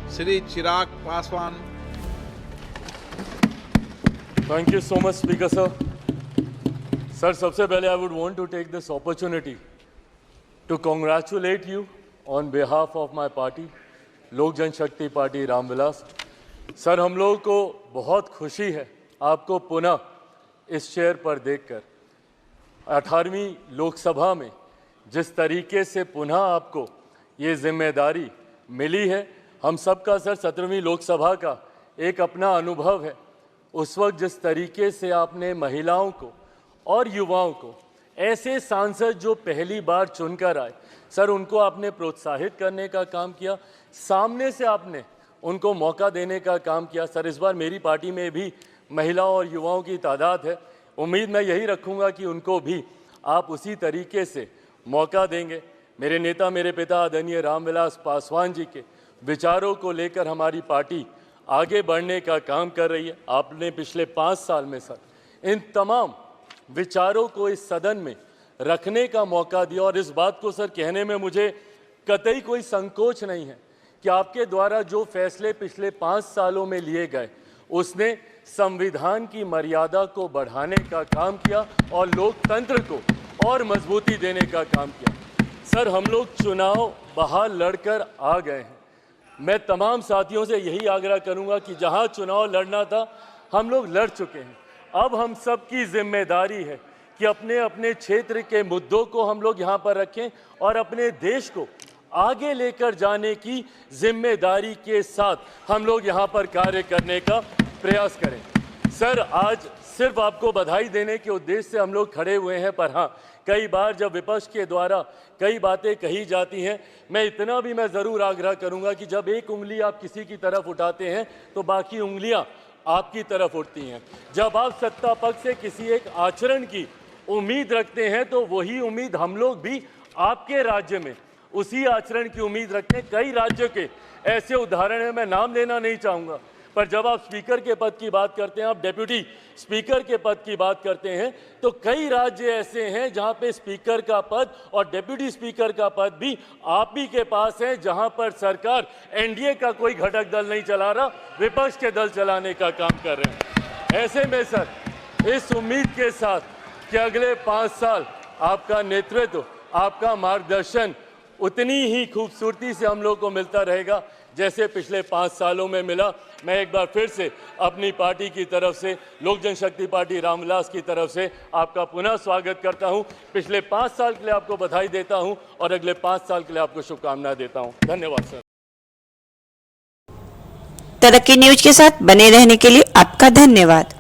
Shri Chirag Paswan. Thank you so much, Speaker sir. Sir, सबसे पहले I would want to take this opportunity to congratulate you on behalf of my party, लोक जनशक्ति party Ramvilas. Sir, हम लोगों को बहुत खुशी है आपको पुनः इस चेयर पर देखकर. 18वीं लोकसभा में जिस तरीके से पुनः आपको ये जिम्मेदारी मिली है, हम सबका सर 17वीं लोकसभा का एक अपना अनुभव है. उस वक्त जिस तरीके से आपने महिलाओं को और युवाओं को, ऐसे सांसद जो पहली बार चुनकर आए, सर उनको आपने प्रोत्साहित करने का काम किया, सामने से आपने उनको मौका देने का काम किया. सर, इस बार मेरी पार्टी में भी महिलाओं और युवाओं की तादाद है. उम्मीद मैं यही रखूंगा कि उनको भी आप उसी तरीके से मौका देंगे. मेरे नेता, मेरे पिता आदरणीय रामविलास पासवान जी के विचारों को लेकर हमारी पार्टी आगे बढ़ने का काम कर रही है. आपने पिछले 5 साल में सर इन तमाम विचारों को इस सदन में रखने का मौका दिया और इस बात को सर कहने में मुझे कतई कोई संकोच नहीं है कि आपके द्वारा जो फैसले पिछले 5 सालों में लिए गए, उसने संविधान की मर्यादा को बढ़ाने का काम किया और लोकतंत्र को और मजबूती देने का काम किया. सर, हम लोग चुनाव बाहर लड़कर आ गए हैं. मैं तमाम साथियों से यही आग्रह करूंगा कि जहां चुनाव लड़ना था हम लोग लड़ चुके हैं. अब हम सब की जिम्मेदारी है कि अपने अपने क्षेत्र के मुद्दों को हम लोग यहाँ पर रखें और अपने देश को आगे लेकर जाने की जिम्मेदारी के साथ हम लोग यहाँ पर कार्य करने का प्रयास करें. सर, आज सिर्फ आपको बधाई देने के उद्देश्य से हम लोग खड़े हुए हैं, पर हाँ, कई बार जब विपक्ष के द्वारा कई बातें कही जाती हैं, मैं इतना भी मैं ज़रूर आग्रह करूंगा कि जब एक उंगली आप किसी की तरफ उठाते हैं तो बाकी उंगलियां आपकी तरफ उठती हैं. जब आप सत्ता पक्ष से किसी एक आचरण की उम्मीद रखते हैं तो वही उम्मीद हम लोग भी आपके राज्य में उसी आचरण की उम्मीद रखते हैं. कई राज्यों के ऐसे उदाहरण हैं, मैं नाम लेना नहीं चाहूँगा, पर जब आप स्पीकर के पद की बात करते हैं, आप डेप्यूटी स्पीकर के पद की बात करते हैं, तो कई राज्य ऐसे हैं जहां पे स्पीकर का पद और डेप्यूटी स्पीकर का पद भी आप ही के पास है, जहां पर सरकार एनडीए का कोई घटक दल नहीं चला रहा, विपक्ष के दल चलाने का काम कर रहे हैं. ऐसे में सर, इस उम्मीद के साथ कि अगले 5 साल आपका नेतृत्व, आपका मार्गदर्शन उतनी ही खूबसूरती से हम लोग को मिलता रहेगा जैसे पिछले 5 सालों में मिला. मैं एक बार फिर से अपनी पार्टी की तरफ से, लोक जनशक्ति पार्टी रामविलास की तरफ से आपका पुनः स्वागत करता हूं. पिछले 5 साल के लिए आपको बधाई देता हूं और अगले 5 साल के लिए आपको शुभकामनाएं देता हूं. धन्यवाद सर. तरक्की न्यूज के साथ बने रहने के लिए आपका धन्यवाद.